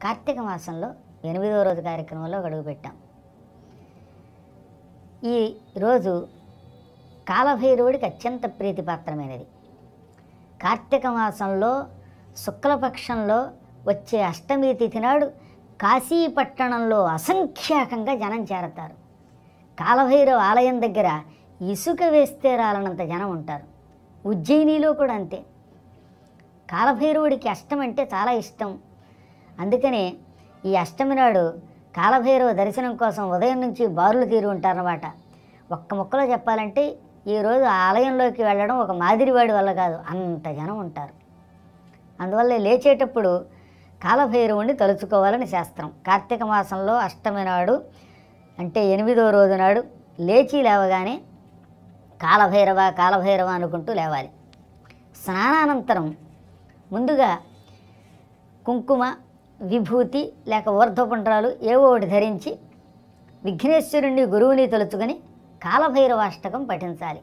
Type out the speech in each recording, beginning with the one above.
కార్తీక మాసంలో 8వ రోజు కార్యక్రమంలో అడుగుపెట్టాం. ఈ రోజు కాలభైరవుడికి అత్యంత ప్రీతిపాత్రమైనది. కార్తీక మాసంలో శుక్లపక్షంలో వచ్చే అష్టమి తిథి నాడు కాశీపట్టణంలో అసంఖ్యాకంగా జనం చేరతారు. కాలభైరవ ఆలయం దగ్గర ఇసుక వేస్తే రాలనంత జనం ఉంటారు. ఉజ్జయినిలో కూడా అంతే. కాలభైరవుడికి అష్టమి అంటే చాలా ఇష్టం. అందుకనే ఈ అష్టమి నాడు కాలభైరవ దర్శనం కోసం ఉదయం నుంచి బారులు తీరి ఉంటారన్నమాట. ఒక్క ముక్కలో చెప్పాలంటే ఈరోజు ఆలయంలోకి వెళ్ళడం ఒక మాదిరివాడి వల్ల కాదు, అంత జనం ఉంటారు. అందువల్ల లేచేటప్పుడు కాలభైరవుడిని తలుచుకోవాలని శాస్త్రం. కార్తీక మాసంలో అష్టమి నాడు అంటే 8వ రోజు నాడు లేచి లేవగానే కాలభైరవ కాలభైరవ అనుకుంటూ లేవాలి. స్నానానంతరం ముందుగా కుంకుమ, విభూతి లేక ఊర్ధ్వపుండ్రాలు ఏవో ఒకటి ధరించి విఘ్నేశ్వరుణ్ణి గురువుని తలుచుకొని కాలభైరవాష్టకం పఠించాలి.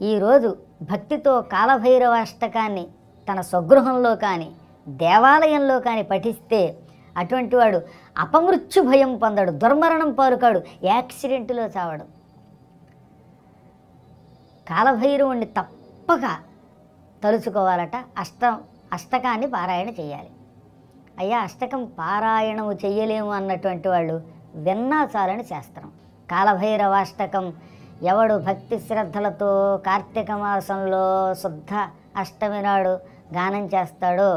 ఈరోజు భక్తితో కాలభైరవాష్టకాన్ని తన స్వగృహంలో కానీ దేవాలయంలో కానీ పఠిస్తే అటువంటి వాడు అపమృత్యు భయం పొందడు, దుర్మరణం పాలుకాడు, యాక్సిడెంట్లో చావడు. కాలభైరవుణ్ణి తప్పక తలుచుకోవాలట. అష్టకాన్ని పారాయణ చేయాలి. అయ్యా అష్టకం పారాయణము చెయ్యలేము అన్నటువంటి వాళ్ళు విన్నా చాలని శాస్త్రం. కాలభైరవాష్టకం ఎవడు భక్తి శ్రద్ధలతో కార్తీక మాసంలో శుద్ధ అష్టమి నాడు గానం చేస్తాడో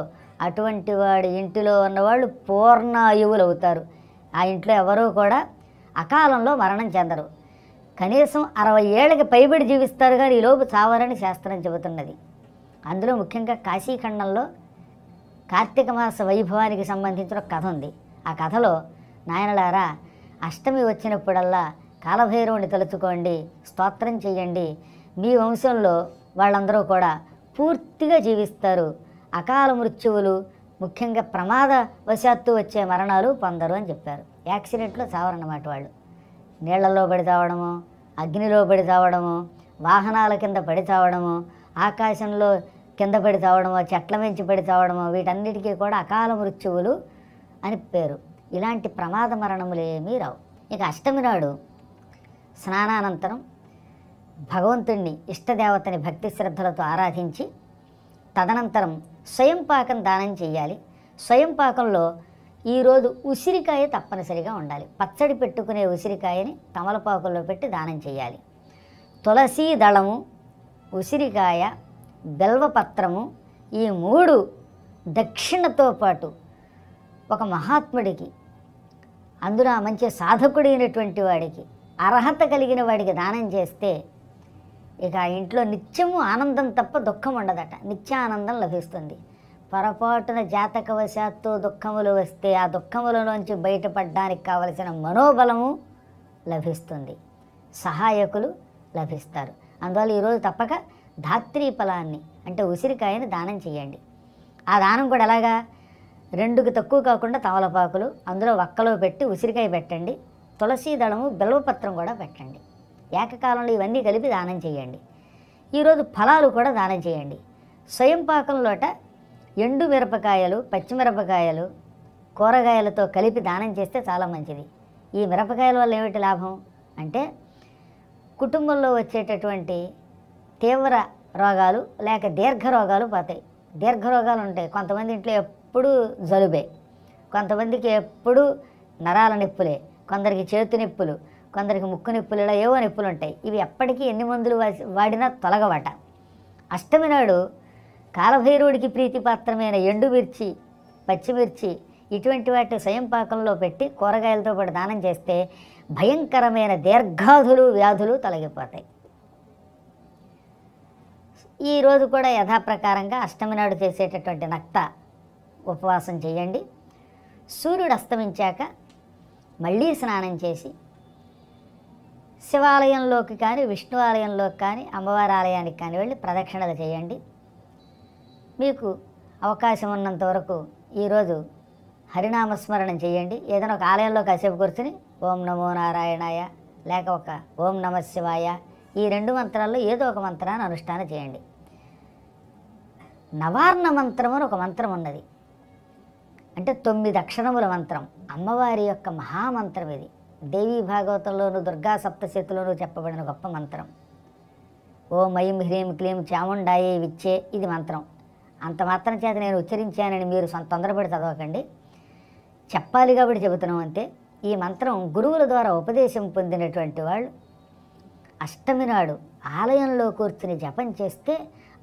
అటువంటి వాడి ఇంటిలో ఉన్నవాళ్ళు పూర్ణాయువులు అవుతారు. ఆ ఇంట్లో ఎవరూ కూడా అకాలంలో మరణం చెందరు. కనీసం 60 ఏళ్ళకి పైబడి జీవిస్తారు, కానీ ఈలోపు చావరని శాస్త్రం చెబుతున్నది. అందులో ముఖ్యంగా కాశీఖండంలో కార్తీక మాస వైభవానికి సంబంధించిన ఒక కథ ఉంది. ఆ కథలో నాయనలారా అష్టమి వచ్చినప్పుడల్లా కాలభైరవుని తలుచుకోండి, స్తోత్రం చేయండి, మీ వంశంలో వాళ్ళందరూ కూడా పూర్తిగా జీవిస్తారు, అకాల మృత్యువులు ముఖ్యంగా ప్రమాదవశాత్తు వచ్చే మరణాలు పొందరు అని చెప్పారు. యాక్సిడెంట్లో చావరన్నమాట వాళ్ళు. నీళ్లలో పడి చావడము, అగ్నిలో పడి చావడము, వాహనాల కింద పడి చావడము, ఆకాశంలో కింద పడి చావడము, చెట్ల మించి పడి చావడము, వీటన్నిటికీ కూడా అకాల మృత్యువులు అని పేరు. ఇలాంటి ప్రమాద మరణములేమీ రావు. ఇక అష్టమి నాడు స్నానానంతరం భగవంతుణ్ణి ఇష్టదేవతని భక్తి శ్రద్ధలతో ఆరాధించి తదనంతరం స్వయంపాకం దానం చేయాలి. స్వయంపాకంలో ఈరోజు ఉసిరికాయ తప్పనిసరిగా ఉండాలి. పచ్చడి పెట్టుకునే ఉసిరికాయని తమలపాకుల్లో పెట్టి దానం చేయాలి. తులసీ దళము, ఉసిరికాయ, బెల్వపత్రము ఈ 3 దక్షిణతో పాటు ఒక మహాత్ముడికి, అందులో మంచి సాధకుడైనటువంటి వాడికి, అర్హత కలిగిన వాడికి దానం చేస్తే ఇక ఆ ఇంట్లో నిత్యము ఆనందం తప్ప దుఃఖం ఉండదట. నిత్యానందం లభిస్తుంది. పొరపాటున జాతకవశాత్తు దుఃఖములు వస్తే ఆ దుఃఖములలోంచి బయటపడడానికి కావలసిన మనోబలము లభిస్తుంది, సహాయకులు లభిస్తారు. అందువల్ల ఈరోజు తప్పక ధాత్రీ ఫలాన్ని అంటే ఉసిరికాయని దానం చేయండి. ఆ దానం కూడా ఎలాగా, 2కి తక్కువ కాకుండా తమలపాకులు అందులో వక్కలో పెట్టి ఉసిరికాయ పెట్టండి, తులసీ దళము, బెల్వపత్రం కూడా పెట్టండి. ఏకకాలంలో ఇవన్నీ కలిపి దానం చేయండి. ఈరోజు ఫలాలు కూడా దానం చేయండి. స్వయంపాకంలోట ఎండు మిరపకాయలు, పచ్చిమిరపకాయలు, కూరగాయలతో కలిపి దానం చేస్తే చాలా మంచిది. ఈ మిరపకాయల వల్ల ఏమిటి లాభం అంటే కుటుంబంలో వచ్చేటటువంటి తీవ్ర రోగాలు లేక దీర్ఘ రోగాలు పోతాయి. దీర్ఘ రోగాలు ఉంటాయి. కొంతమంది ఇంట్లో ఎప్పుడూ జలుబే, కొంతమందికి ఎప్పుడూ నరాల నొప్పులే, కొందరికి చేతు నొప్పులు, కొందరికి ముక్కు నొప్పులు, ఇలా ఏవో నొప్పులు ఉంటాయి. ఇవి ఎప్పటికీ ఎన్ని మందులు వాడినా తొలగవట. అష్టమి నాడు కాలభైరవుడికి ప్రీతిపాత్రమైన ఎండుమిర్చి, పచ్చిమిర్చి ఇటువంటి వాటి స్వయంపాకంలో పెట్టి కూరగాయలతో పాటు దానం చేస్తే భయంకరమైన దీర్ఘాధులు, వ్యాధులు తొలగిపోతాయి. ఈరోజు కూడా యథాప్రకారంగా అష్టమి నాడు చేసేటటువంటి నక్త ఉపవాసం చేయండి. సూర్యుడు అస్తమించాక మళ్ళీ స్నానం చేసి శివాలయంలోకి కానీ విష్ణు ఆలయంలోకి కానీ అమ్మవారి ఆలయానికి కానీ వెళ్ళి ప్రదక్షిణలు చేయండి. మీకు అవకాశం ఉన్నంత వరకు ఈరోజు హరినామస్మరణం చేయండి. ఏదైనా ఒక ఆలయంలో కాసేపు కూర్చుని ఓం నమో నారాయణాయ లేక ఒక ఓం నమ శివాయ ఈ 2 మంత్రాల్లో ఏదో ఒక మంత్రాన్ని అనుష్ఠానం చేయండి. నవార్ణ మంత్రం అని ఒక మంత్రం ఉన్నది. అంటే 9 అక్షరముల మంత్రం, అమ్మవారి యొక్క మహామంత్రం ఇది. దేవీ భాగవతంలోను దుర్గా సప్తశతిలోనూ చెప్పబడిన గొప్ప మంత్రం. ఓం ఐం హ్రీం క్లీం చాముండాయే విచ్చే, ఇది మంత్రం. అంత మాత్రం చేత నేను ఉచ్చరించానని మీరు తొందరపడి చదవకండి, చెప్పాలి కాబట్టి చెబుతున్నాం అంతే. ఈ మంత్రం గురువుల ద్వారా ఉపదేశం పొందినటువంటి వాళ్ళు అష్టమి నాడు ఆలయంలో కూర్చుని జపం చేస్తే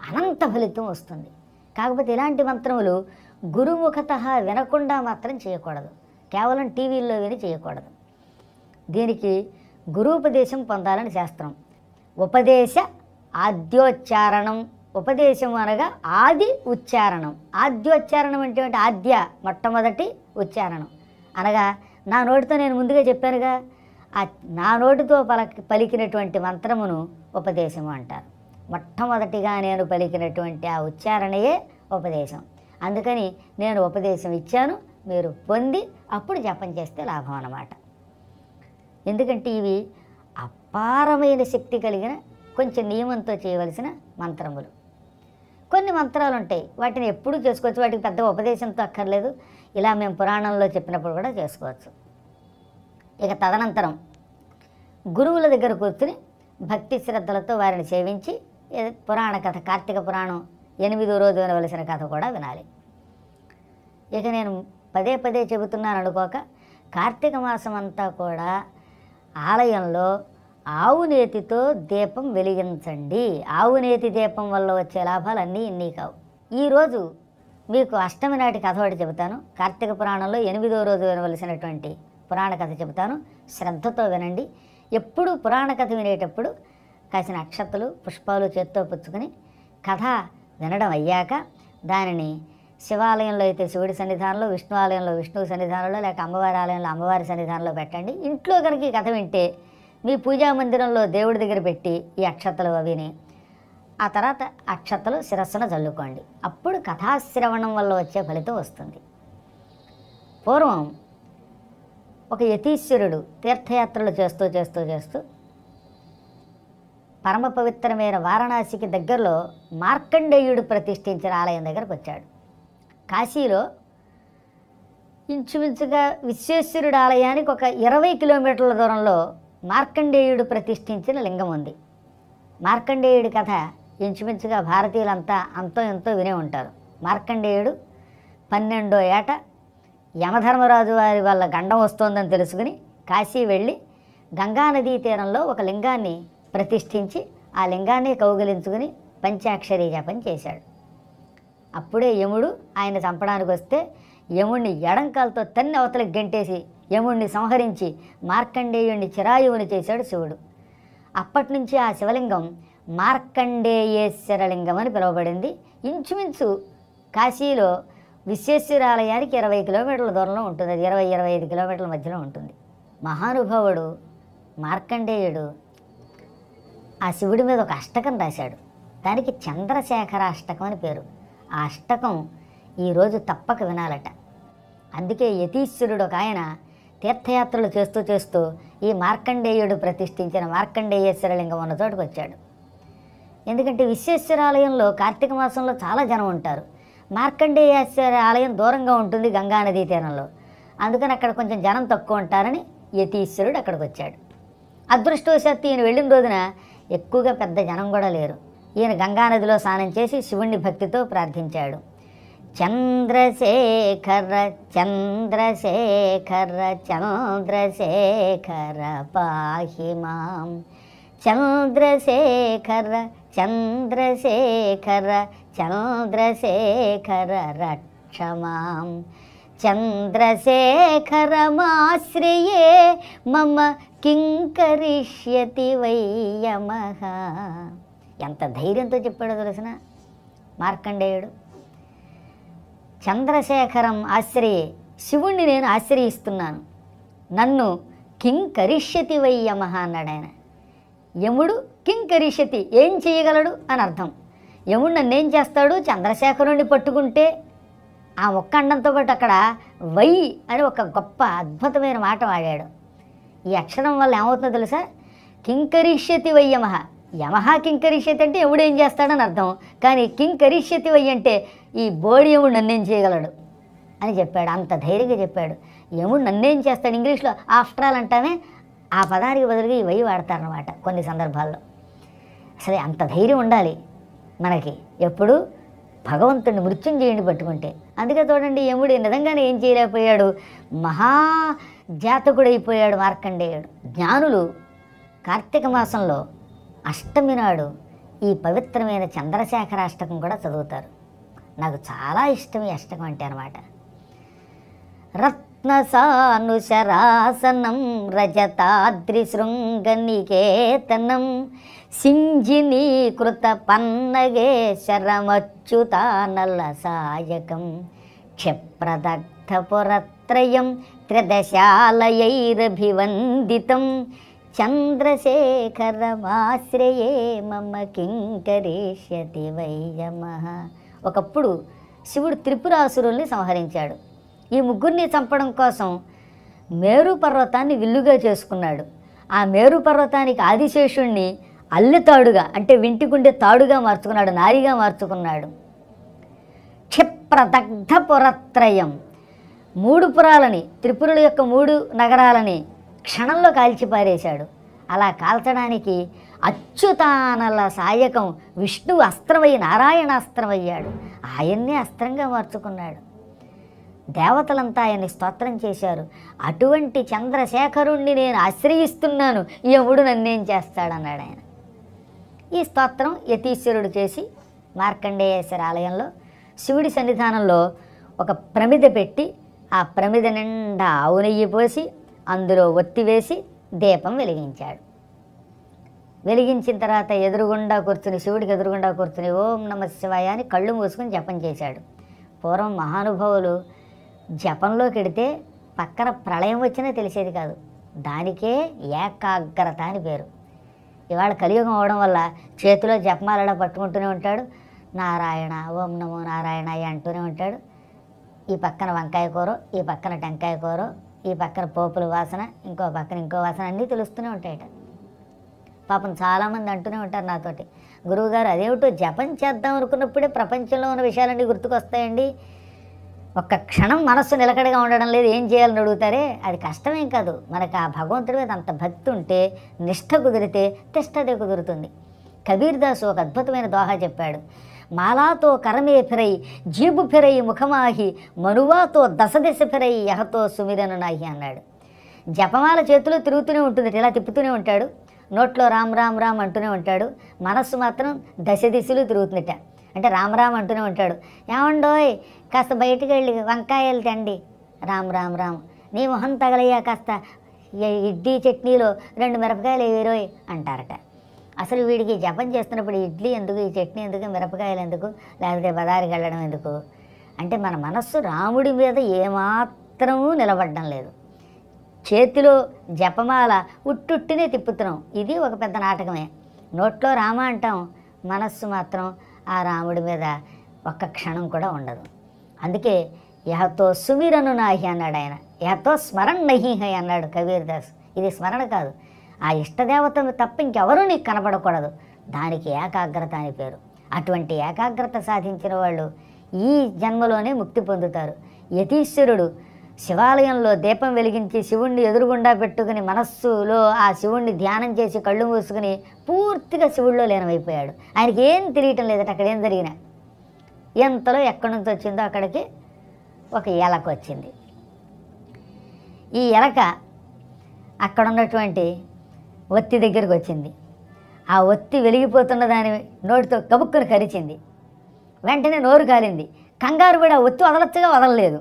అనంత ఫలితం వస్తుంది. కాకపోతే ఇలాంటి మంత్రములు గురుముఖత వినకుండా మాత్రం చేయకూడదు, కేవలం టీవీల్లో విని చేయకూడదు. దీనికి గురూపదేశం పొందాలని శాస్త్రం. ఉపదేశ ఆద్యోచ్చారణం, ఉపదేశం అనగా ఆది ఉచ్చారణం. ఆద్యోచ్చారణం అంటే ఆద్య మొట్టమొదటి ఉచ్చారణం అనగా నా నోటితో నేను ముందుగా చెప్పానుగా, నా నోటితో పలికినటువంటి మంత్రమును ఉపదేశము అంటారు. మొట్టమొదటిగా నేను పలికినటువంటి ఆ ఉచ్చారణయే ఉపదేశం. అందుకని నేను ఉపదేశం ఇచ్చాను, మీరు పొంది అప్పుడు జపం చేస్తే లాభం అన్నమాట. ఎందుకంటే ఇవి అపారమైన శక్తి కలిగిన కొంచెం నియమంతో చేయవలసిన మంత్రములు. కొన్ని మంత్రాలు ఉంటాయి, వాటిని ఎప్పుడూ చేసుకోవచ్చు, వాటికి పెద్ద ఉపదేశంతో అక్కర్లేదు. ఇలా మేము పురాణంలో చెప్పినప్పుడు కూడా చేసుకోవచ్చు. ఇక తదనంతరం గురువుల దగ్గర కూర్చుని భక్తి శ్రద్ధలతో వారిని సేవించి పురాణ కథ, కార్తీక పురాణం 8వ రోజు వినవలసిన కథ కూడా వినాలి. ఇక నేను పదే పదే చెబుతున్నాను అనుకోక, కార్తీక మాసం అంతా కూడా ఆలయంలో ఆవు నేతితో దీపం వెలిగించండి. ఆవు నేతి దీపం వల్ల వచ్చే లాభాలు అన్నీ ఇన్ని కావు. ఈరోజు మీకు అష్టమి నాటి కథ ఒకటి చెబుతాను. కార్తీక పురాణంలో 8వ రోజు వినవలసినటువంటి పురాణ కథ చెబుతాను, శ్రద్ధతో వినండి. ఎప్పుడు పురాణ కథ వినేటప్పుడు కాసిన అక్షతలు పుష్పాలు చేత్తో పుచ్చుకొని కథ వినడం అయ్యాక దానిని శివాలయంలో అయితే శివుడి సన్నిధానంలో, విష్ణు ఆలయంలో విష్ణువు సన్నిధానంలో, లేక అమ్మవారి ఆలయంలో అమ్మవారి సన్నిధానంలో పెట్టండి. ఇంట్లో కనుక ఈ కథ వింటే మీ పూజా మందిరంలో దేవుడి దగ్గర పెట్టి ఈ అక్షతలు అవిని ఆ తర్వాత అక్షతలు శిరస్సున చల్లుకోండి. అప్పుడు కథాశ్రవణం వల్ల వచ్చే ఫలితం వస్తుంది. పూర్వం ఒక యతీశ్వరుడు తీర్థయాత్రలు చేస్తూ చేస్తూ చేస్తూ పరమ పవిత్రమైన వారణాసికి దగ్గరలో మార్కండేయుడు ప్రతిష్ఠించిన ఆలయం దగ్గరకు వచ్చాడు. కాశీలో ఇంచుమించుగా విశ్వేశ్వరుడు ఆలయానికి ఒక 20 కిలోమీటర్ల దూరంలో మార్కండేయుడు ప్రతిష్ఠించిన లింగం ఉంది. మార్కండేయుడి కథ ఇంచుమించుగా భారతీయులంతా అంతో ఎంతో వినే ఉంటారు. మార్కండేయుడు 12వ ఏట యమధర్మరాజు వారి వల్ల గండం వస్తోందని తెలుసుకుని కాశీ వెళ్ళి గంగానదీ తీరంలో ఒక లింగాన్ని ప్రతిష్ఠించి ఆ లింగాన్ని కౌగిలించుకుని పంచాక్షరీ జపం చేశాడు. అప్పుడే యముడు ఆయన చంపడానికి వస్తే యముణ్ణి ఎడంకాలతో తన్ని అవతలకు గంటేసి యముణ్ణి సంహరించి మార్కండేయుణ్ణి చిరాయువుని చేశాడు శివుడు. అప్పటి నుంచి ఆ శివలింగం మార్కండేయేశ్వరలింగం అని పిలువబడింది. ఇంచుమించు కాశీలో విశ్వేశ్వరాలయానికి 20 కిలోమీటర్ల దూరంలో ఉంటుంది. అది 20-25 కిలోమీటర్ల మధ్యలో ఉంటుంది. మహానుభావుడు మార్కండేయుడు ఆ శివుడి మీద ఒక అష్టకం రాశాడు. దానికి చంద్రశేఖర అష్టకం అని పేరు. ఆ అష్టకం ఈరోజు తప్పక వినాలట. అందుకే యతీశ్వరుడు ఒక ఆయన తీర్థయాత్రలు చేస్తూ చేస్తూ ఈ మార్కండేయుడు ప్రతిష్ఠించిన మార్కండేయేశ్వరలింగం ఉన్న చోటుకు వచ్చాడు. ఎందుకంటే విశ్వేశ్వరాలయంలో కార్తీక మాసంలో చాలా జనం ఉంటారు. మార్కండేయేశ్వర ఆలయం దూరంగా ఉంటుంది గంగానదీ తీరంలో. అందుకని అక్కడ కొంచెం జనం తక్కువ ఉంటారని యతీశ్వరుడు అక్కడికి వచ్చాడు. అదృష్టవశాత్తు ఈయన వెళ్ళిన రోజున ఎక్కువగా పెద్ద జనం కూడా లేరు. ఈయన గంగానదిలో స్నానం చేసి శివుణ్ణి భక్తితో ప్రార్థించాడు. చంద్రశేఖర చంద్రశేఖర చంద్రశేఖర పాహి మాం, చంద్రశేఖర చంద్రశేఖర చంద్రశేఖర రక్ష మాం, చంద్రశేఖరమాశ్రయే మమ కింకరిష్యతి వై యమః. ఎంత ధైర్యంతో చెప్పాడో తెలిసిన మార్కండేయుడు. చంద్రశేఖరం ఆశ్రయే, శివుణ్ణి నేను ఆశ్రయిస్తున్నాను, నన్ను కింకరిష్యతి వై యమః అన్నాడు ఆయన. యముడు కింకరిష్యతి, ఏం చేయగలడు అని అర్థం. యముడు నన్నేం చేస్తాడు? చంద్రశేఖరుణ్ణి పట్టుకుంటే. ఆ ఒక్క అండంతో పాటు అక్కడ వై అని ఒక గొప్ప అద్భుతమైన మాట వాడాడు. ఈ అక్షరం వల్ల ఏమవుతుందో తెలుసా? కింకరిష్యతి వై యమః. యమః కింకరిష్యతి అంటే యముడు ఏం చేస్తాడని అర్థం. కానీ కింకరిష్యతి వై అంటే ఈ బోడి యముడు నన్నేం చేయగలడు. అని చెప్పాడు. అంత ధైర్యంగా చెప్పాడు. యముడు నన్నేం చేస్తాడు, ఇంగ్లీష్లో ఆఫ్టర్ ఆల్ అంటామే, ఆ పదానికి బదులుగా ఇవి వాడతారనమాట కొన్ని సందర్భాల్లో. అసలే అంత ధైర్యం ఉండాలి మనకి ఎప్పుడు భగవంతుడిని మృత్యుంజయుడిని పట్టుకుంటే. అందుకే చూడండి, యముడు నిజంగానే ఏం చేయలేకపోయాడు, మహాజాతకుడైపోయాడు మార్కండేయుడు. జ్ఞానులు కార్తీక మాసంలో అష్టమి నాడు ఈ పవిత్రమైన చంద్రశేఖరాష్టకం కూడా చదువుతారు. నాకు చాలా ఇష్టం ఈ అష్టకం అంటే అనమాట. రత్నసానుశరాసనం రజతాద్రిశృంగనికేతనం సింజినీకృత పన్నగేశరమచ్యుతానల సాయకం క్షిప్రదగ్ధపురత్రయం త్రిదశాలయైరభివందితం చంద్రశేఖరమాశ్రయే మమ కింకరిష్యతి వయ్యమః. ఒకప్పుడు శివుడు త్రిపురాసురుల్ని సంహరించాడు. ఈ ముగ్గురిని చంపడం కోసం మేరు పర్వతాన్ని విల్లుగా చేసుకున్నాడు. ఆ మేరు పర్వతానికి ఆదిశేషుణ్ణి అల్లెతాడుగా అంటే వింటికుండే తాడుగా మార్చుకున్నాడు, నారిగా మార్చుకున్నాడు. క్షిప్రదగ్ధ పురత్రయం, 3 పురాలని, త్రిపురుల యొక్క 3 నగరాలని క్షణంలో కాల్చిపారేశాడు. అలా కాల్చడానికి అచ్యుతానల సాయకం విష్ణువు అస్త్రమై నారాయణాస్త్రమయ్యాడు. ఆయన్నే అస్త్రంగా మార్చుకున్నాడు. దేవతలంతా ఆయన్ని స్తోత్రం చేశారు. అటువంటి చంద్రశేఖరుణ్ణి నేను ఆశ్రయిస్తున్నాను, యముడు నన్నేం చేస్తాడన్నాడు ఆయన. ఈ స్తోత్రం యతీశ్వరుడు చేసి మార్కండేయేశ్వర ఆలయంలో శివుడి సన్నిధానంలో ఒక ప్రమిద పెట్టి ఆ ప్రమిద నిండా ఆవు నెయ్యి పోసి అందులో ఒత్తి వేసి దీపం వెలిగించాడు. వెలిగించిన తర్వాత ఎదురుగుండా కూర్చుని, శివుడికి ఎదురుగుండా కూర్చుని ఓం నమ శివాయ అని కళ్ళు మూసుకుని జపం చేశాడు. పూర్వం మహానుభావులు జపంలోకి వెడితే పక్కన ప్రళయం వచ్చినా తెలిసేది కాదు. దానికే ఏకాగ్రత అని పేరు. ఇవాళ కలియుగం అవడం వల్ల చేతిలో జపమాలలా పట్టుకుంటూనే ఉంటాడు, నారాయణ ఓం నమో నారాయణాయ అంటూనే ఉంటాడు. ఈ పక్కన వంకాయ కూర, ఈ పక్కన టెంకాయ కూర, ఈ పక్కన పోపుల వాసన, ఇంకో పక్కన ఇంకో వాసన, అన్నీ తెలుస్తూనే ఉంటాయట. పాపం చాలామంది అంటూనే ఉంటారు నాతోటి, గురువుగారు అదేమిటో జపం చేద్దాం అనుకున్నప్పుడే ప్రపంచంలో ఉన్న విషయాలన్నీ గుర్తుకొస్తాయండి, ఒక్క క్షణం మనస్సు నిలకడగా ఉండడం లేదు, ఏం చేయాలని అడుగుతారే. అది కష్టమేం కాదు, మనకు ఆ భగవంతుడి మీద అంత భక్తి ఉంటే, నిష్ఠ కుదిరితే తిష్టదే కుదురుతుంది. కబీర్ దాసు ఒక అద్భుతమైన దోహా చెప్పాడు. మాలాతో కరమే ఫిరై జీబు ఫిరై ముఖమాహి మనువాతో దశ ఫిరై యహతో సుమిరను నాహి అన్నాడు. జపమాల చేతిలో తిరుగుతూనే ఉంటుంది, ఇలా తిప్పుతూనే ఉంటాడు, నోట్లో రామ్ రామ్ రామ్ అంటూనే ఉంటాడు, మనస్సు మాత్రం దిశలు తిరుగుతుందట. అంటే రామ్ రామ్ అంటూనే ఉంటాడు. ఏమండోయ్ కాస్త బయటికి వెళ్ళి వంకాయలు తండి, రామ్ రామ్ రామ్. నీ మొహం తగలయ్యా కాస్త ఇడ్లీ చట్నీలో 2 మిరపకాయలు వేరోయ్ అంటారట. అసలు వీడికి జపం చేస్తున్నప్పుడు ఇడ్లీ ఎందుకు, ఈ చట్నీ ఎందుకు, మిరపకాయలు ఎందుకు, లేకపోతే బదారికి వెళ్ళడం ఎందుకు అంటే మన మనస్సు రాముడి మీద ఏమాత్రమూ నిలబడడం లేదు. చేతిలో జపమాల ఉట్టుట్టినే తిప్పుతున్నాం, ఇది ఒక పెద్ద నాటకమే. నోట్లో రామ అంటాం, మనస్సు మాత్రం ఆ రాముడి మీద ఒక్క క్షణం కూడా ఉండదు. అందుకే యహతో సుమిరను నాహి అన్నాడు ఆయన, యహతో స్మరణ నహి హై అన్నాడు కబీర్ దాస్. ఇది స్మరణ కాదు, ఆ ఇష్టదేవతను తప్ప ఇంకెవరూ నీకు కనపడకూడదు, దానికి ఏకాగ్రత అని పేరు. అటువంటి ఏకాగ్రత సాధించిన వాళ్ళు ఈ జన్మలోనే ముక్తి పొందుతారు. యతీశ్వరుడు శివాలయంలో దీపం వెలిగించి శివుణ్ణి ఎదురుగుండా పెట్టుకుని మనస్సులో ఆ శివుణ్ణి ధ్యానం చేసి కళ్ళు మూసుకుని పూర్తిగా శివుడిలో లీనమైపోయాడు. ఆయనకి ఏం తెలియటం లేదట అక్కడ ఏం జరిగినా. ఎంతలో ఎక్కడి నుంచి వచ్చిందో అక్కడికి ఒక ఎలక వచ్చింది. ఈ ఎలక అక్కడ ఉన్నటువంటి ఒత్తి దగ్గరికి వచ్చింది. ఆ ఒత్తి వెలిగిపోతున్న దాని నోటితో గబుక్కుని కరిచింది. వెంటనే నోరు కాలింది. కంగారు పడి ఆ ఒత్తి వదలచ్చుగా వదలలేదు,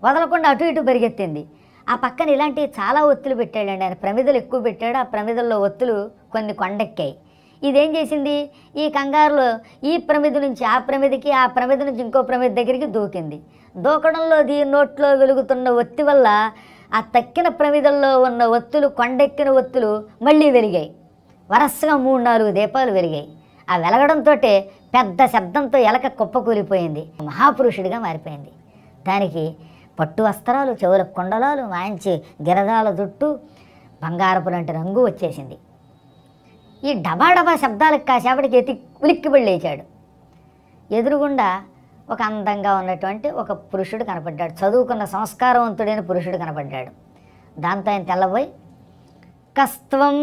వదలకుండా అటు ఇటు పరిగెత్తింది. ఆ పక్కన ఇలాంటి చాలా ఒత్తులు పెట్టాడండి ఆయన, ప్రమిదలు ఎక్కువ పెట్టాడు. ఆ ప్రమిదల్లో ఒత్తులు కొన్ని కొండెక్కాయి. ఇదేం చేసింది, ఈ కంగారులో ఈ ప్రమిద నుంచి ఆ ప్రమిదకి, ఆ ప్రమిద నుంచి ఇంకో ప్రమిద దగ్గరికి దూకింది. దూకడంలో దీని నోట్లో వెలుగుతున్న ఒత్తి వల్ల ఆ తక్కిన ప్రమిదల్లో ఉన్న ఒత్తులు, కొండెక్కిన ఒత్తులు మళ్ళీ వెలిగాయి. వరసగా 3-4 దీపాలు వెలిగాయి. ఆ వెలగడంతో పెద్ద శబ్దంతో ఎలక కుప్పకూలిపోయింది, మహాపురుషుడిగా మారిపోయింది. దానికి పట్టు వస్త్రాలు, చెవుల కుండలాలు, మంచి గిరదాల జుట్టు, బంగారపు లాంటి రంగు వచ్చేసింది. ఈ డబా డబా శబ్దాలకు కాసేపటికి ఉలిక్కిపడి లేచాడు. ఎదురుగుండా ఒక అందంగా ఉన్నటువంటి ఒక పురుషుడు కనపడ్డాడు, చదువుకున్న సంస్కారవంతుడైన పురుషుడు కనపడ్డాడు. దాంతో ఆయన తెల్లబోయి కస్త్వం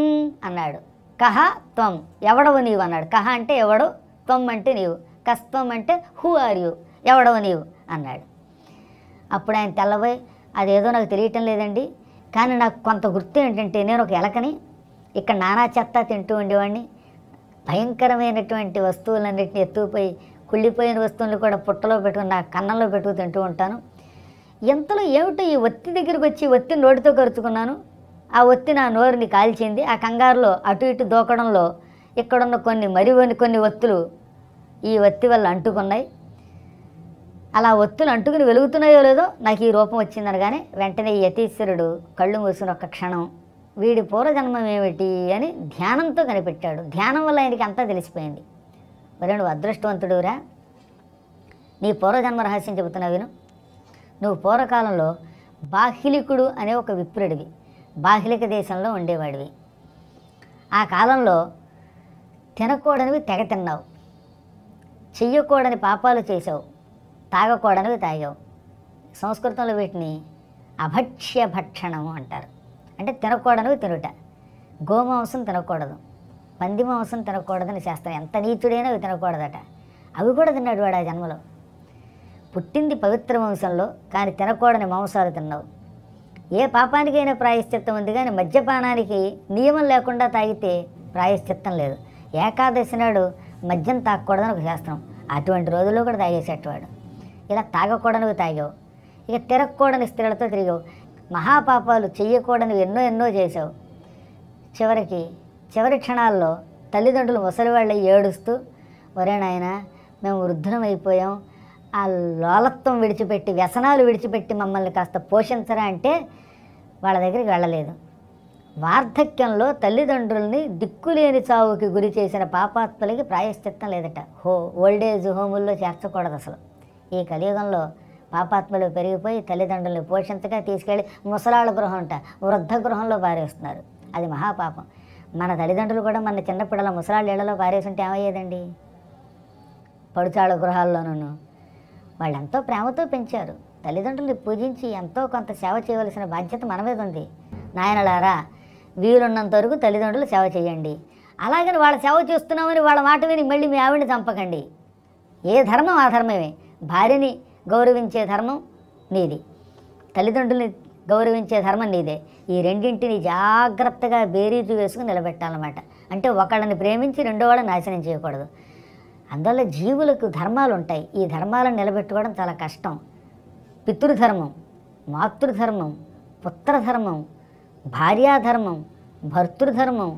అన్నాడు. కహ త్వం, ఎవడవు నీవు అన్నాడు. కహ అంటే ఎవడు, త్వం అంటే నీవు, కస్త్వం అంటే హూ ఆర్ యూ, ఎవడవు నీవు అన్నాడు. అప్పుడు ఆయన తెల్లబోయి అదేదో నాకు తెలియటం లేదండి, కానీ నాకు కొంత గుర్తు ఏంటంటే నేను ఒక ఎలకని, ఇక్కడ నానా చెత్త తింటూ ఉండేవాడిని, భయంకరమైనటువంటి వస్తువులన్నింటినీ ఎత్తుకుపోయి కుళ్ళిపోయిన వస్తువులు కూడా పుట్టలో పెట్టుకుని నా కన్నంలో పెట్టుకు తింటూ ఉంటాను. ఎంతలో ఏమిటో ఈ ఒత్తి దగ్గరికి వచ్చి ఒత్తి నోటితో కరుచుకున్నాను, ఆ ఒత్తి నా నోరుని కాల్చింది. ఆ కంగారులో అటు ఇటు దూకడంలో ఇక్కడున్న కొన్ని ఒత్తులు ఈ ఒత్తి వల్ల అంటుకున్నాయి. అలా ఒత్తులు అంటుకుని వెలుగుతున్నాయో లేదో నాకు ఈ రూపం వచ్చిందనగానే వెంటనే ఈ యతీశ్వరుడు కళ్ళు మూసుకుని ఒక్క క్షణం వీడి పూర్వజన్మం ఏమిటి అని ధ్యానంతో కనిపెట్టాడు. ధ్యానం వల్ల ఆయనకి అంతా తెలిసిపోయింది. మరి నువ్వు అదృష్టవంతుడురా, నీ పూర్వజన్మ రహస్యం చెబుతున్నా విను. నువ్వు పూర్వకాలంలో బాహ్లికుడు అనే ఒక విప్రుడివి, బాహ్లిక దేశంలో ఉండేవాడివి. ఆ కాలంలో తినకూడనివి తెగ తిన్నావు, చెయ్యకూడని పాపాలు చేసావు, తాగకూడనివి తాగావు. సంస్కృతంలో వీటిని అభక్ష్య భక్షణము అంటారు. అంటే తినకూడనివి తినుట. గోమాంసం తినకూడదు, పంది మాంసం తినకూడదని శాస్త్రం. ఎంత నీచుడైనా అవి తినకూడదట. అవి కూడా తిన్నాడు వాడు ఆ జన్మలో. పుట్టింది పవిత్ర వంశంలో, కానీ తినకూడని మాంసాలు తిన్నావు. ఏ పాపానికైనా ప్రాయశ్చిత్తం ఉంది, కానీ మద్యపానానికి నియమం లేకుండా తాగితే ప్రాయశ్చిత్తం లేదు. ఏకాదశి నాడు మద్యం తాగకూడదని ఒక శాస్త్రం. అటువంటి రోజుల్లో కూడా తాగేసేటవాడు. ఇలా తాగకూడనివి తాగావు, ఇక తిరగకూడని స్త్రీలతో తిరిగావు, మహాపాపాలు చెయ్యకూడనివి ఎన్నో చేసావు. చివరి క్షణాల్లో తల్లిదండ్రులు ముసలివాళ్ళ ఏడుస్తూ, ఒరే నాయన మేము వృద్ధులం అయిపోయాం, ఆ లోలత్వం విడిచిపెట్టి వ్యసనాలు విడిచిపెట్టి మమ్మల్ని కాస్త పోషించరా అంటే వాళ్ళ దగ్గరికి వెళ్ళలేదు. వార్ధక్యంలో తల్లిదండ్రుల్ని దిక్కులేని చావుకి గురి చేసిన పాపాత్మలకి ప్రాయశ్చిత్తం లేదట. ఓల్డేజ్ హోముల్లో చేర్చకూడదు అసలు. ఈ కలియుగంలో పాపాత్మలు పెరిగిపోయి తల్లిదండ్రుల్ని పోషించగా తీసుకెళ్ళి ముసలాళ్ళ గృహం అంట వృద్ధ గృహంలో పారేస్తున్నారు. అది మహాపాపం. మన తల్లిదండ్రులు కూడా మన చిన్నపిల్లల ముసలాళ్ళ ఇళ్లలో పారేస్తుంటే ఏమయ్యేదండి? పడుచాళ్ళ గృహాల్లోనూ వాళ్ళు ఎంతో ప్రేమతో పెంచారు. తల్లిదండ్రుల్ని పూజించి ఎంతో కొంత సేవ చేయవలసిన బాధ్యత మన మీద ఉంది. నాయనలారా, వీలున్నంత వరకు తల్లిదండ్రులు సేవ చేయండి. అలాగని వాళ్ళ సేవ చేస్తున్నామని వాళ్ళ మాట విని మళ్ళీ మీ ఆవిడని చంపకండి. ఏ ధర్మం ఆ ధర్మమే. భార్యని గౌరవించే ధర్మం నీది, తల్లిదండ్రుల్ని గౌరవించే ధర్మం నీదే. ఈ రెండింటిని జాగ్రత్తగా బేరీజు వేసుకుని నిలబెట్టాలన్నమాట. అంటే ఒకళ్ళని ప్రేమించి రెండో వాళ్ళని నాశనం చేయకూడదు. అందువల్ల జీవులకు ధర్మాలు ఉంటాయి. ఈ ధర్మాలను నిలబెట్టుకోవడం చాలా కష్టం. పితృధర్మం, మాతృధర్మం, పుత్రధర్మం, భార్యాధర్మం, భర్తృధర్మం,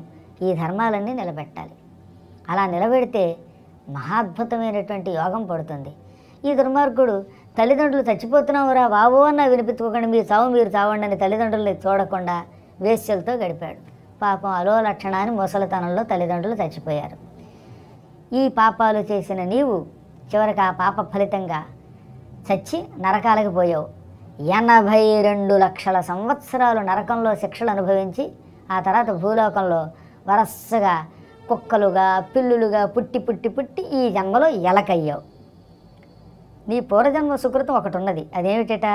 ఈ ధర్మాలన్నీ నిలబెట్టాలి. అలా నిలబెడితే మహాద్భుతమైనటువంటి యోగం పడుతుంది. ఈ దుర్మార్గుడు తల్లిదండ్రులు చచ్చిపోతున్నావురా బావో అన్న వినిపించుకోకుండా మీరు చావండి అని తల్లిదండ్రుల్ని చూడకుండా వేశ్యలతో గడిపాడు. పాపం అలో లక్షణాన్ని ముసలితనంలో తల్లిదండ్రులు చచ్చిపోయారు. ఈ పాపాలు చేసిన నీవు చివరికి ఆ పాప ఫలితంగా చచ్చి నరకాలకు పోయావు. 82 లక్షల సంవత్సరాలు నరకంలో శిక్షలు అనుభవించి ఆ తర్వాత భూలోకంలో వరసగా కుక్కలుగా పిల్లులుగా పుట్టి ఈ జన్మలో ఎలకయ్యావు. నీ పూర్వజన్మ సుకృతం ఒకటి ఉన్నది. అదేమిటట?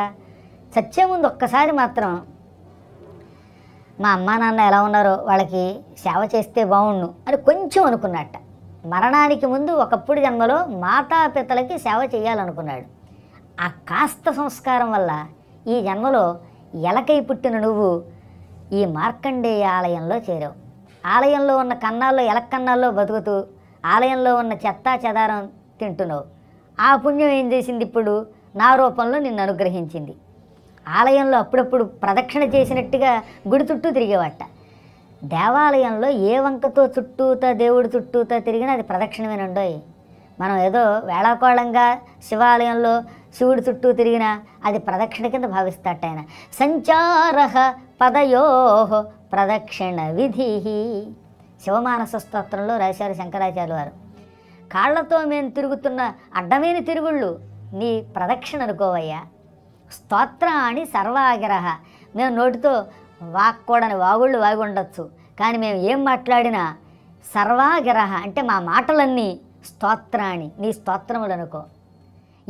చచ్చే ముందు ఒక్కసారి మాత్రం మా అమ్మా నాన్న ఎలా ఉన్నారో వాళ్ళకి సేవ చేస్తే బాగుండు అని కొంచెం అనుకున్నట్ట. మరణానికి ముందు ఒకప్పుడు జన్మలో మాతాపితలకి సేవ చేయాలనుకున్నాడు. ఆ కాస్త సంస్కారం వల్ల ఈ జన్మలో ఎలకై పుట్టిన నువ్వు ఈ మార్కండేయ ఆలయంలో చేరావు. ఆలయంలో ఉన్న కన్నాల్లో ఎలక కన్నాల్లో బతుకుతూ ఆలయంలో ఉన్న చెత్తా చెదారం తింటున్నావు. ఆ పుణ్యం ఏం చేసింది? ఇప్పుడు నా రూపంలో నిన్ను అనుగ్రహించింది. ఆలయంలో అప్పుడప్పుడు ప్రదక్షిణ చేసినట్టుగా గుడి చుట్టూ తిరిగేవాట. దేవాలయంలో ఏ వంకతో చుట్టూతా దేవుడి చుట్టూతా తిరిగినా అది ప్రదక్షిణమేనండోయ్. మనం ఏదో వేళాకోళంగా శివాలయంలో శివుడి చుట్టూ తిరిగినా అది ప్రదక్షిణ కింద భావిస్తాట ఆయన. సంచారః పదయోః ప్రదక్షిణ విధి శివమానస స్తోత్రంలో రాశారు శంకరాచార్య వారు. కాళ్లతో మేము తిరుగుతున్న అడ్డమైన తిరుగుళ్ళు నీ ప్రదక్షిణ అనుకోవయ్యా. స్తోత్రాన్ని సర్వాగిరహ, మేము నోటితో వాక్కూడని వాగుళ్ళు వాగి ఉండొచ్చు, కానీ మేము ఏం మాట్లాడినా సర్వాగిరహ అంటే మా మాటలన్నీ స్తోత్రాన్ని నీ స్తోత్రములు అనుకో.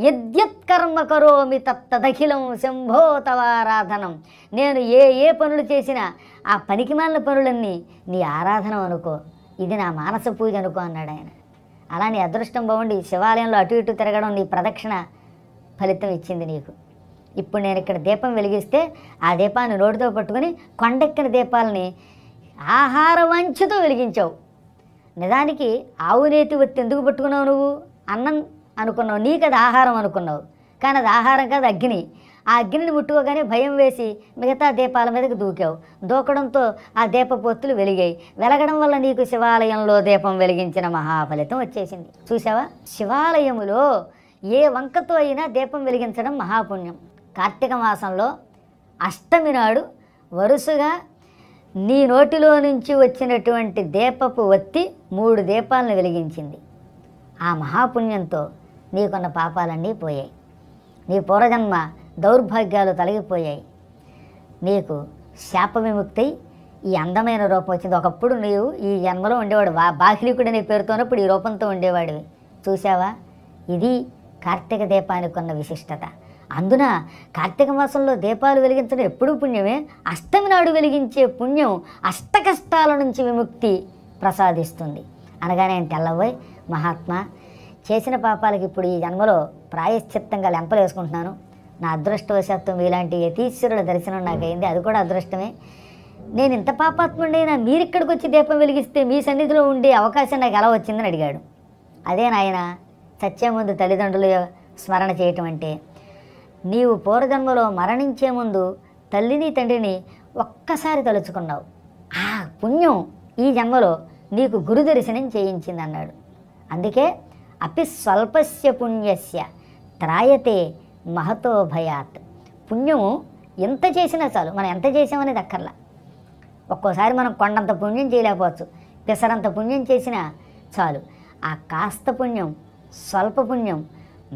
యద్యత్కర్మ కరోమి తత్తదఖిలం శంభో తవారాధనం. నేను ఏ ఏ పనులు చేసినా ఆ పనికిమాలిన పనులన్నీ నీ ఆరాధన అనుకో, ఇది నా మానస పూజ అనుకో అన్నాడు ఆయన. అలా నీ అదృష్టం బాగుండి శివాలయంలో అటు ఇటు తిరగడం నీ ప్రదక్షిణ ఫలితం ఇచ్చింది నీకు. ఇప్పుడు నేను ఇక్కడ దీపం వెలిగిస్తే ఆ దీపాన్ని నోటితో పట్టుకొని కొండెక్కిన దీపాలని ఆహార వంచుతో వెలిగించావు. నిజానికి ఆవు నేతి ఒత్తి ఎందుకు పట్టుకున్నావు? నువ్వు అన్నం అనుకున్నావు, నీకు అది ఆహారం అనుకున్నావు, కానీ అది ఆహారం కాదు, అగ్ని. ఆ అగ్నిని ముట్టుకోగానే భయం వేసి మిగతా దీపాల మీదకి దూకావు. దూకడంతో ఆ దీపపొత్తులు వెలిగాయి. వెలగడం వల్ల నీకు శివాలయంలో దీపం వెలిగించిన మహాఫలితం వచ్చేసింది. చూసావా, శివాలయములో ఏ వంకతో అయినా దీపం వెలిగించడం మహాపుణ్యం. కార్తీక మాసంలో అష్టమి నాడు వరుసగా నీ నోటిలో నుంచి వచ్చినటువంటి దీపపు ఒత్తి 3 దీపాలను వెలిగించింది. ఆ మహాపుణ్యంతో నీకున్న పాపాలన్నీ పోయాయి. నీ పూర్వజన్మ దౌర్భాగ్యాలు తొలగిపోయాయి. నీకు శాప విముక్తి ఈ అందమైన రూపం వచ్చింది. ఒకప్పుడు నీవు ఈ జన్మలో ఉండేవాడు, బాహ్లికుడు అనే పేరుతోనప్పుడు ఈ రూపంతో ఉండేవాడివి. చూసావా, ఇది కార్తీక దీపానికి ఉన్న విశిష్టత. అందున కార్తీక మాసంలో దీపాలు వెలిగించడం ఎప్పుడూ పుణ్యమే. అష్టమి నాడు వెలిగించే పుణ్యం అష్ట కష్టాల నుంచి విముక్తి ప్రసాదిస్తుంది. అనగానే ఆయన తెల్లబోయి, మహాత్మా చేసిన పాపాలకి ఇప్పుడు ఈ జన్మలో ప్రాయశ్చిత్తంగా లెంపలు వేసుకుంటున్నాను. నా అదృష్టవశాత్తు మీలాంటి యతీశ్వరుల దర్శనం నాకైంది, అది కూడా అదృష్టమే. నేను ఇంత పాపాత్ముడైనా మీరిక్కడికి వచ్చి దీపం వెలిగిస్తే మీ సన్నిధిలో ఉండే అవకాశం నాకు ఎలా వచ్చిందని అడిగాడు. అదే నాయన చచ్చే ముందు తల్లిదండ్రుల స్మరణ చేయటం అంటే. నీవు పూర్వజన్మలో మరణించే ముందు తల్లిని తండ్రిని ఒక్కసారి తలుచుకున్నావు. ఆ పుణ్యం ఈ జన్మలో నీకు గురు దర్శనం చేయించింది అన్నాడు. అందుకే అపి స్వల్పస్య పుణ్యస్య త్రాయతే మహతో భయాత్. పుణ్యము ఎంత చేసినా చాలు, మనం ఎంత చేసామనేది అక్కర్లా. ఒక్కోసారి మనం కొండంత పుణ్యం చేయలేకపోవచ్చు, పిసరంత పుణ్యం చేసినా చాలు. ఆ కాస్త పుణ్యం, స్వల్ప పుణ్యం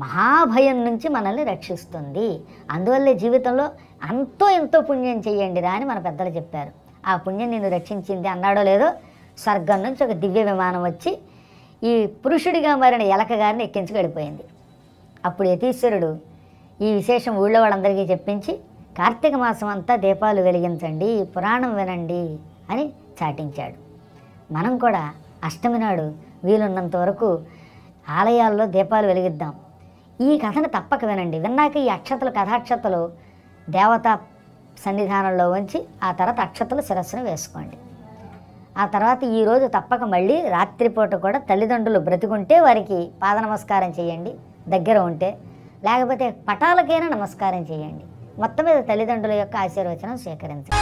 మహాభయం నుంచి మనల్ని రక్షిస్తుంది. అందువల్లే జీవితంలో అంతో ఎంతో పుణ్యం చేయండిరా అని మన పెద్దలు చెప్పారు. ఆ పుణ్యం నిన్ను రక్షించింది అన్నాడో లేదో, స్వర్గం నుంచి ఒక దివ్య విమానం వచ్చి ఈ పురుషుడిగా మారిన ఎలక గారిని ఎక్కించుకు వెళ్ళిపోయింది. అప్పుడు యతీశ్వరుడు ఈ విశేషం ఊళ్ళో వాళ్ళందరికీ చెప్పించి కార్తీక మాసం అంతా దీపాలు వెలిగించండి, పురాణం వినండి అని చాటించాడు. మనం కూడా అష్టమి నాడు వీలున్నంత వరకు ఆలయాల్లో దీపాలు వెలిగిద్దాం. ఈ కథను తప్పక వినండి. విన్నాక ఈ అక్షతలు, కథాక్షతలు దేవతా సన్నిధానంలో ఉంచి ఆ తర్వాత అక్షతలు శిరస్సును వేసుకోండి. ఆ తర్వాత ఈరోజు తప్పక మళ్ళీ రాత్రిపూట కూడా తల్లిదండ్రులు బ్రతికుంటే వారికి పాద నమస్కారం చేయండి, దగ్గర ఉంటే. లేకపోతే పటాలకైనా నమస్కారం చేయండి. మొత్తం మీద తల్లిదండ్రుల యొక్క ఆశీర్వచనం స్వీకరించండి.